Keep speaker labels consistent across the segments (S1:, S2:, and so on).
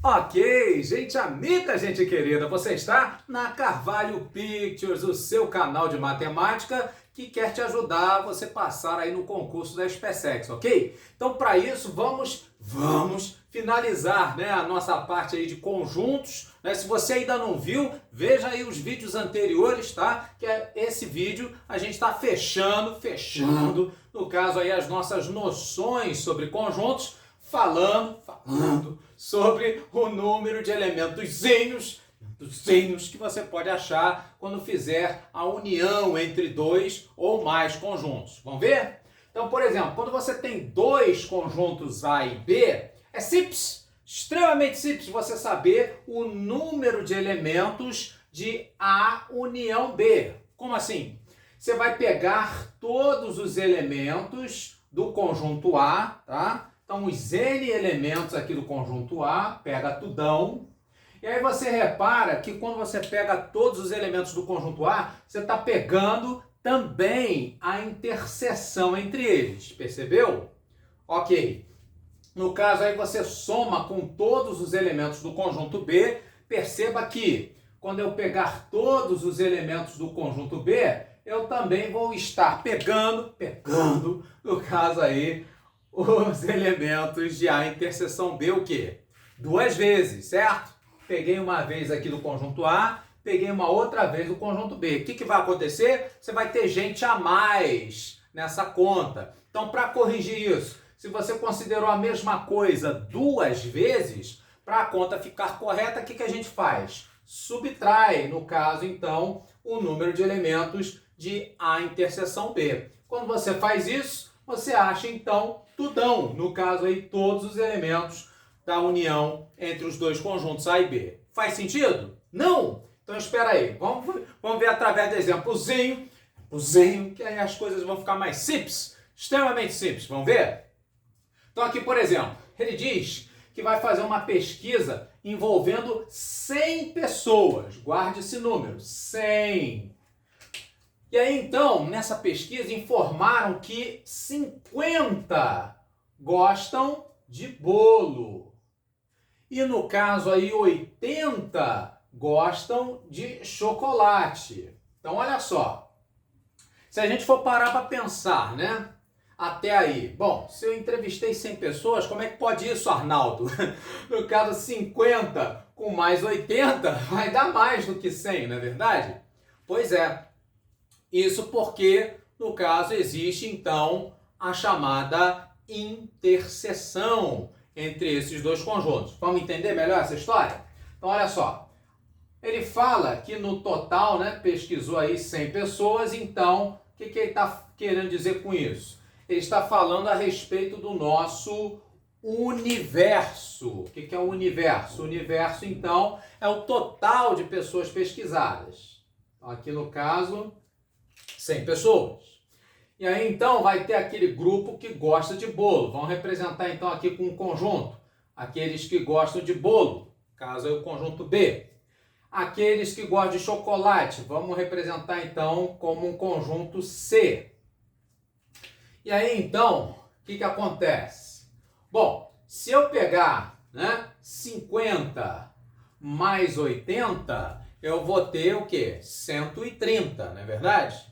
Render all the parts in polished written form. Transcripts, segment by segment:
S1: Ok, gente amiga, gente querida, você está na Carvalho Pictures, o seu canal de matemática que quer te ajudar a você passar aí no concurso da SpaceX, ok? Então, para isso, vamos finalizar, né, a nossa parte aí de conjuntos, né? Se você ainda não viu, veja aí os vídeos anteriores, tá? Que é esse vídeo a gente está fechando, no caso aí as nossas noções sobre conjuntos, falando sobre o número de elementozinhos que você pode achar quando fizer a união entre dois ou mais conjuntos. Vamos ver? Então, por exemplo, quando você tem dois conjuntos A e B, é simples, extremamente simples você saber o número de elementos de A união B. Como assim? Você vai pegar todos os elementos do conjunto A, tá? Então, os N elementos aqui do conjunto A, pega tudão. E aí você repara que quando você pega todos os elementos do conjunto A, você está pegando também a interseção entre eles. Percebeu? Ok. No caso aí você soma com todos os elementos do conjunto B. Perceba que quando eu pegar todos os elementos do conjunto B, eu também vou estar pegando, no caso aí, os elementos de A interseção B, o quê? Duas vezes, certo? Peguei uma vez aqui do conjunto A, peguei uma outra vez do conjunto B. O que vai acontecer? Você vai ter gente a mais nessa conta. Então, para corrigir isso, se você considerou a mesma coisa duas vezes, para a conta ficar correta, o que a gente faz? Subtrai, no caso, então, o número de elementos de A interseção B. Quando você faz isso, você acha, então, tudão, no caso aí, todos os elementos da união entre os dois conjuntos A e B. Faz sentido? Não? Então espera aí, vamos ver através do exemplozinho, que aí as coisas vão ficar mais simples, extremamente simples, vamos ver? Então aqui, por exemplo, ele diz que vai fazer uma pesquisa envolvendo 100 pessoas, guarde esse número, 100. E aí, então, nessa pesquisa, informaram que 50 gostam de bolo. E no caso aí, 80 gostam de chocolate. Então, olha só. Se a gente for parar para pensar, né? Até aí. Bom, se eu entrevistei 100 pessoas, como é que pode isso, Arnaldo? No caso, 50 com mais 80 vai dar mais do que 100, não é verdade? Pois é. Isso porque, no caso, existe, então, a chamada interseção entre esses dois conjuntos. Vamos entender melhor essa história? Então, olha só. Ele fala que no total, né, pesquisou aí 100 pessoas, então, o que ele está querendo dizer com isso? Ele está falando a respeito do nosso universo. O que é o universo? O universo, então, é o total de pessoas pesquisadas. Então, aqui no caso, 100 pessoas. E aí, então, vai ter aquele grupo que gosta de bolo. Vamos representar, então, aqui com um conjunto. Aqueles que gostam de bolo, caso é o conjunto B. Aqueles que gostam de chocolate, vamos representar, então, como um conjunto C. E aí, então, o que acontece? Bom, se eu pegar, né, 50 mais 80, eu vou ter o quê? 130, não é verdade?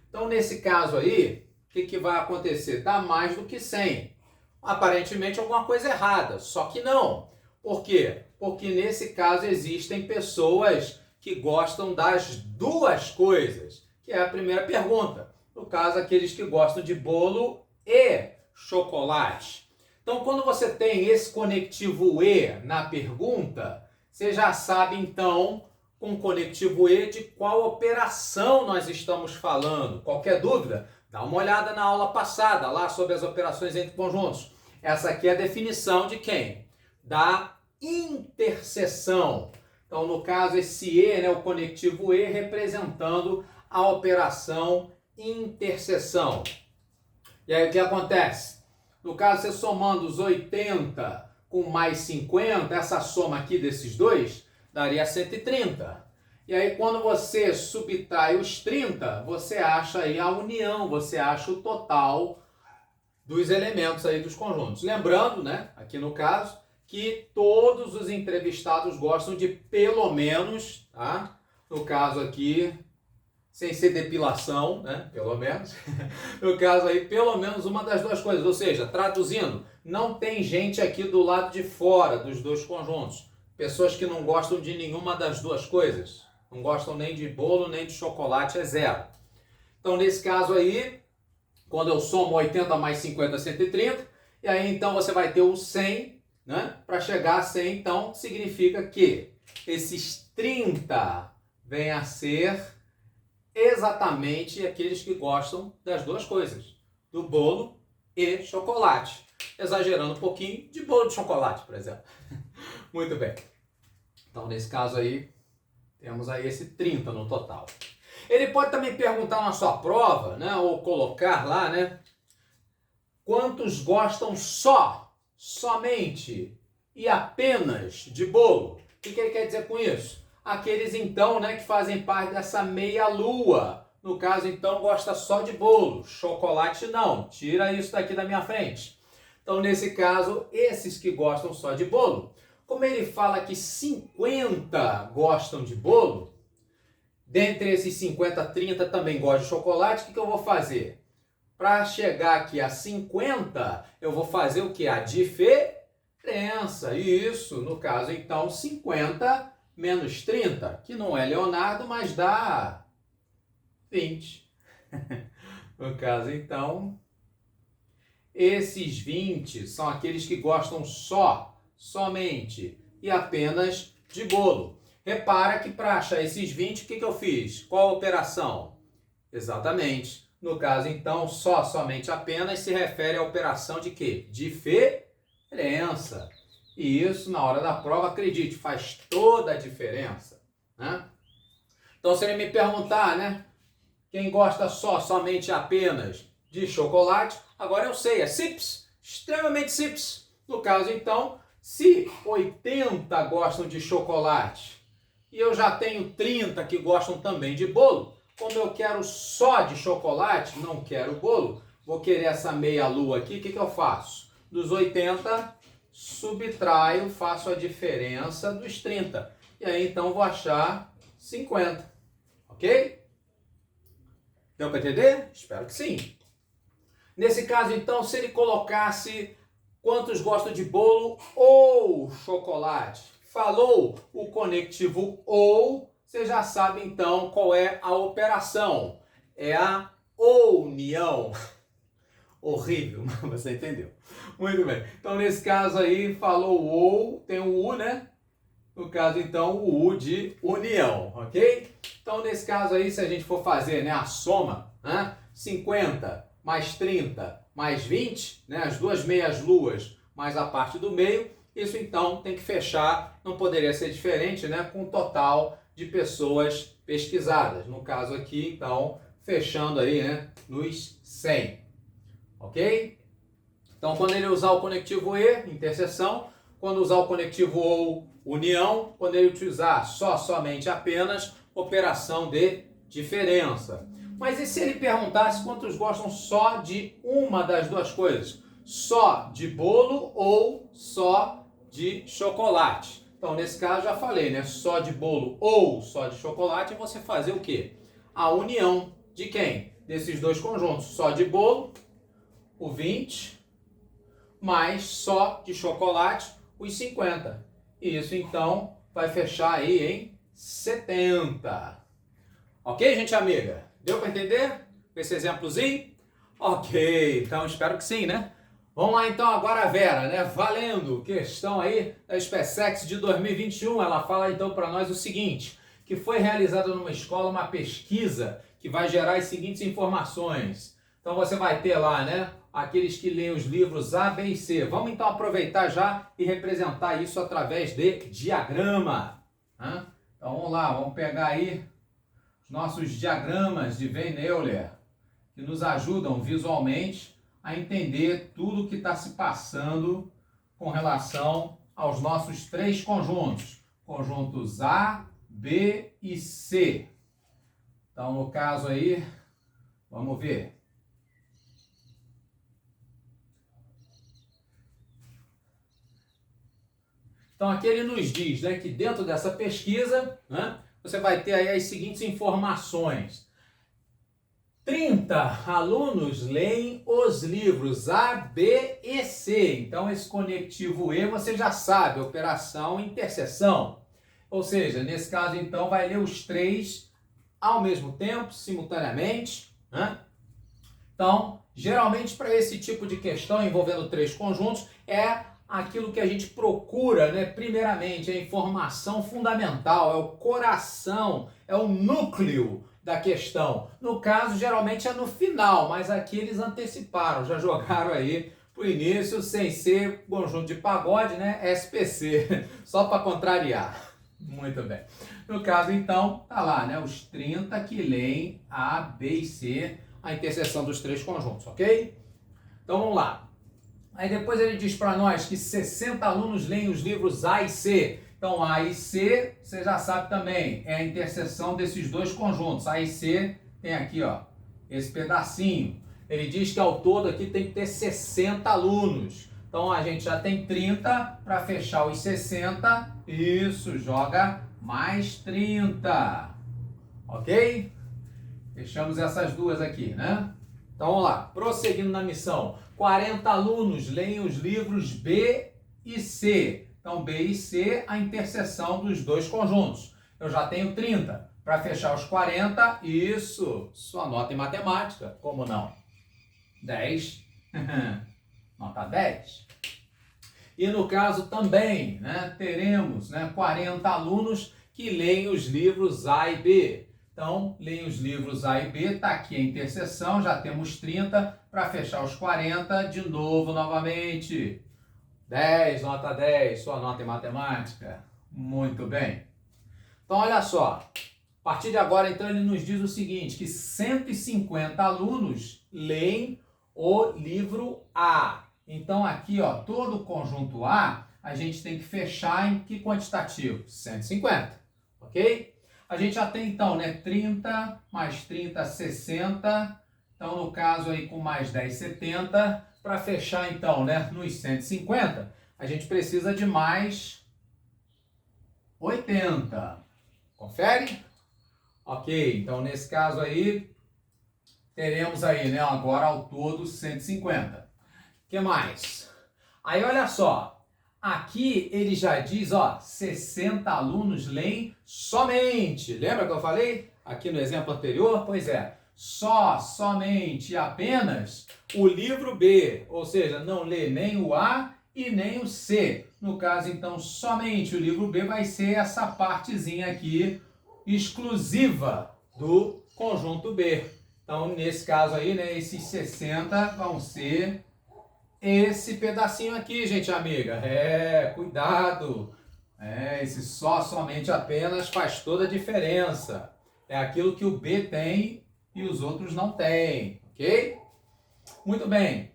S1: Então, nesse caso aí, o que vai acontecer? Dá mais do que 100. Aparentemente, alguma coisa errada, só que não. Por quê? Porque nesse caso existem pessoas que gostam das duas coisas, que é a primeira pergunta. No caso, aqueles que gostam de bolo e chocolate. Então, quando você tem esse conectivo E na pergunta, você já sabe, então, com o conectivo E, de qual operação nós estamos falando. Qualquer dúvida, dá uma olhada na aula passada, lá sobre as operações entre conjuntos. Essa aqui é a definição de quem? Da interseção. Então, no caso, esse E, né, o conectivo E, representando a operação interseção. E aí, o que acontece? No caso, você somando os 80 com mais 50, essa soma aqui desses dois, daria 130. E aí, quando você subtrai os 30, você acha aí a união, você acha o total dos elementos aí dos conjuntos. Lembrando, né, aqui no caso, que todos os entrevistados gostam de pelo menos, tá? No caso aqui, sem ser depilação, né? Pelo menos. No caso aí, pelo menos uma das duas coisas. Ou seja, traduzindo, não tem gente aqui do lado de fora dos dois conjuntos. Pessoas que não gostam de nenhuma das duas coisas. Não gostam nem de bolo, nem de chocolate, é zero. Então, nesse caso aí, quando eu somo 80 mais 50, 130, e aí então você vai ter o 100, né? Para chegar a 100, então, significa que esses 30 vêm a ser exatamente aqueles que gostam das duas coisas, do bolo e chocolate. Exagerando um pouquinho, de bolo de chocolate, por exemplo. Muito bem. Então, nesse caso aí, temos aí esse 30 no total. Ele pode também perguntar na sua prova, né, ou colocar lá, né, quantos gostam somente e apenas de bolo. O que ele quer dizer com isso? Aqueles então, né, que fazem parte dessa meia-lua. No caso, então, gosta só de bolo, chocolate não. Tira isso daqui da minha frente. Então, nesse caso, esses que gostam só de bolo, como ele fala que 50 gostam de bolo, dentre esses 50, 30 também gostam de chocolate, o que eu vou fazer? Para chegar aqui a 50, eu vou fazer o que? A diferença. Isso, no caso, então, 50 menos 30, que não é Leonardo, mas dá 20. No caso, então, esses 20 são aqueles que gostam somente e apenas de bolo. Repara que para achar esses 20, o que eu fiz? Qual a operação? Exatamente. No caso, então, somente, apenas se refere à operação de quê? Diferença. E isso, na hora da prova, acredite, faz toda a diferença, né? Então, se ele me perguntar, né? Quem gosta somente, apenas de chocolate, agora eu sei, é simples, extremamente simples. No caso, então, se 80 gostam de chocolate e eu já tenho 30 que gostam também de bolo, como eu quero só de chocolate, não quero bolo, vou querer essa meia-lua aqui, o que eu faço? Dos 80, subtraio, faço a diferença dos 30. E aí, então, vou achar 50. Ok? Deu para entender? Espero que sim. Nesse caso, então, se ele colocasse quantos gostam de bolo ou chocolate, falou o conectivo ou, você já sabe então qual é a operação. É a união. Horrível, mas você entendeu. Muito bem. Então, nesse caso aí, falou ou, tem o U, né? No caso, então, o U de união, ok? Então, nesse caso aí, se a gente for fazer, né, a soma, né, 50 mais 30 mais 20, né, as duas meias luas mais a parte do meio, isso então tem que fechar, não poderia ser diferente, né, com o total de pessoas pesquisadas. No caso aqui, então, fechando aí, né, nos 100, ok? Então, quando ele usar o conectivo E, interseção, quando usar o conectivo OU, união, quando ele utilizar somente, apenas, operação de diferença. Mas e se ele perguntasse quantos gostam só de uma das duas coisas? Só de bolo ou só de chocolate? Então, nesse caso, já falei, né? Só de bolo ou só de chocolate, é você fazer o quê? A união de quem? Desses dois conjuntos. Só de bolo, o 20, mais só de chocolate, os 50. Isso, então, vai fechar aí em 70. Ok, gente amiga? Deu para entender com esse exemplozinho? Ok, então espero que sim, né? Vamos lá então agora a Vera, né? Valendo, questão aí da SpaceX de 2021. Ela fala então para nós o seguinte, que foi realizada numa escola uma pesquisa que vai gerar as seguintes informações. Então você vai ter lá, né? Aqueles que leem os livros A, B e C. Vamos então aproveitar já e representar isso através de diagrama. Né? Então vamos lá, vamos pegar aí os nossos diagramas de Venn Euler, que nos ajudam visualmente a entender tudo o que está se passando com relação aos nossos três conjuntos. Conjuntos A, B e C. Então, no caso aí, vamos ver. Então aqui ele nos diz, né, que dentro dessa pesquisa, né, você vai ter aí as seguintes informações. 30 alunos leem os livros A, B e C. Então esse conectivo E você já sabe, operação interseção. Ou seja, nesse caso então vai ler os três ao mesmo tempo, simultaneamente, né? Então, geralmente para esse tipo de questão envolvendo três conjuntos é aquilo que a gente procura, né? Primeiramente, a informação fundamental, é o coração, é o núcleo da questão. No caso, geralmente é no final, mas aqui eles anteciparam, já jogaram aí pro início, sem ser conjunto de pagode, né? SPC, só para contrariar. Muito bem. No caso, então, tá lá, né? Os 30 que leem A, B e C, a interseção dos três conjuntos, ok? Então, vamos lá. Aí depois ele diz para nós que 60 alunos leem os livros A e C. Então, A e C, você já sabe também, é a interseção desses dois conjuntos. A e C tem aqui, ó, esse pedacinho. Ele diz que ao todo aqui tem que ter 60 alunos. Então, a gente já tem 30 para fechar os 60. Isso, joga mais 30. Ok? Fechamos essas duas aqui, né? Então, vamos lá. Prosseguindo na missão. 40 alunos leem os livros B e C. Então, B e C, a interseção dos dois conjuntos. Eu já tenho 30. Para fechar os 40, isso, sua nota em matemática. Como não? 10. Nota 10. E no caso também, né, teremos, né, 40 alunos que leem os livros A e B. Então, leem os livros A e B, está aqui a interseção, já temos 30, para fechar os 40, de novo, novamente. 10, nota 10, sua nota em matemática. Muito bem. Então, olha só. A partir de agora, então, ele nos diz o seguinte, que 150 alunos leem o livro A. Então, aqui, ó, todo o conjunto A, a gente tem que fechar em que quantitativo? 150, ok? A gente já tem, então, né, 30, mais 30, 60. Então, no caso aí, com mais 10, 70. Para fechar, então, né, nos 150, a gente precisa de mais 80. Confere? Ok, então, nesse caso aí, teremos aí, né, agora ao todo 150. O que mais? Aí, olha só. Aqui ele já diz, ó, 60 alunos leem somente. Lembra que eu falei aqui no exemplo anterior? Pois é, somente e apenas o livro B, ou seja, não lê nem o A e nem o C. No caso, então, somente o livro B vai ser essa partezinha aqui exclusiva do conjunto B. Então, nesse caso aí, né, esses 60 vão ser esse pedacinho aqui, gente amiga. Cuidado. Esse somente, apenas faz toda a diferença. É aquilo que o B tem e os outros não têm, ok? Muito bem.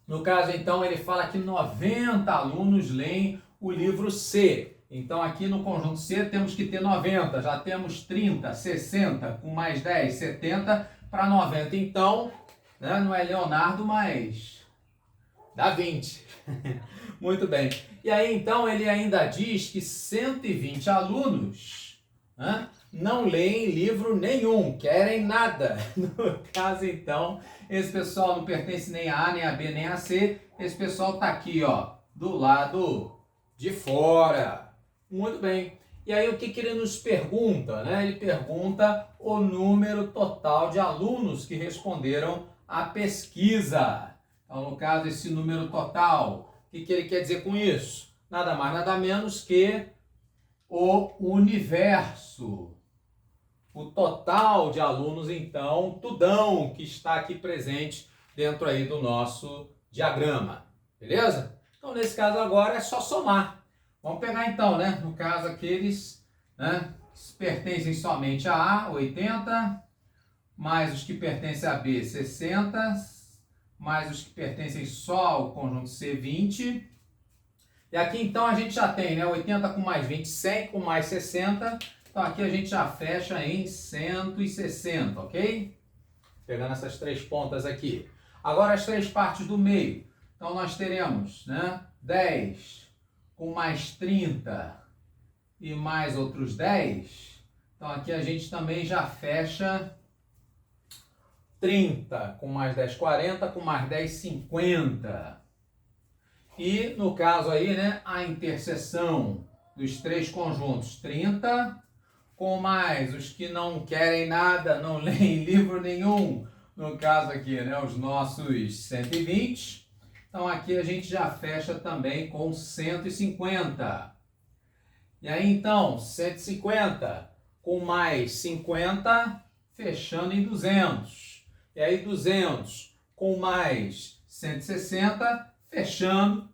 S1: No caso, então, ele fala que 90 alunos leem o livro C. Então, aqui no conjunto C temos que ter 90. Já temos 30, 60, com mais 10, 70 para 90. Então, né, não é Leonardo, mas dá 20. Muito bem. E aí, então, ele ainda diz que 120 alunos, né, não leem livro nenhum, querem nada. No caso, então, esse pessoal não pertence nem a A, nem a B, nem a C. Esse pessoal está aqui, ó, do lado de fora. Muito bem. E aí, o que ele nos pergunta? Né? Ele pergunta o número total de alunos que responderam à pesquisa. Então, no caso, esse número total, o que ele quer dizer com isso? Nada mais, nada menos que o universo. O total de alunos, então, tudão que está aqui presente dentro aí do nosso diagrama. Beleza? Então, nesse caso agora é só somar. Vamos pegar então, né? No caso, aqueles, né, que pertencem somente a A, 80, mais os que pertencem a B, 60, mais os que pertencem só ao conjunto C, 20. E aqui então a gente já tem, né, 80 com mais 20, 100 com mais 60. Então aqui a gente já fecha em 160, ok? Pegando essas três pontas aqui. Agora as três partes do meio. Então nós teremos, né, 10 com mais 30 e mais outros 10. Então aqui a gente também já fecha 30 com mais 10, 40, com mais 10, 50. E no caso aí, né, a interseção dos três conjuntos, 30 com mais os que não querem nada, não leem livro nenhum, no caso aqui, né, os nossos 120. Então aqui a gente já fecha também com 150. E aí então, 150 com mais 50, fechando em 200. E aí 200 com mais 160, fechando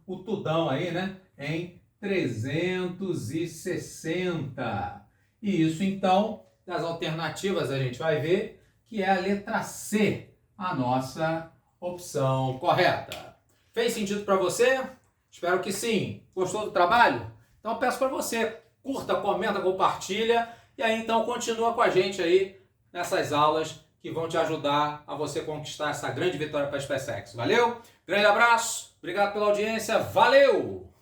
S1: o tudão aí, né, em 360. E isso então, das alternativas a gente vai ver que é a letra C, a nossa opção correta. Fez sentido para você? Espero que sim. Gostou do trabalho? Então eu peço para você, curta, comenta, compartilha e aí então continua com a gente aí nessas aulas que vão te ajudar a você conquistar essa grande vitória para a SpaceX. Valeu? Grande abraço, obrigado pela audiência, valeu!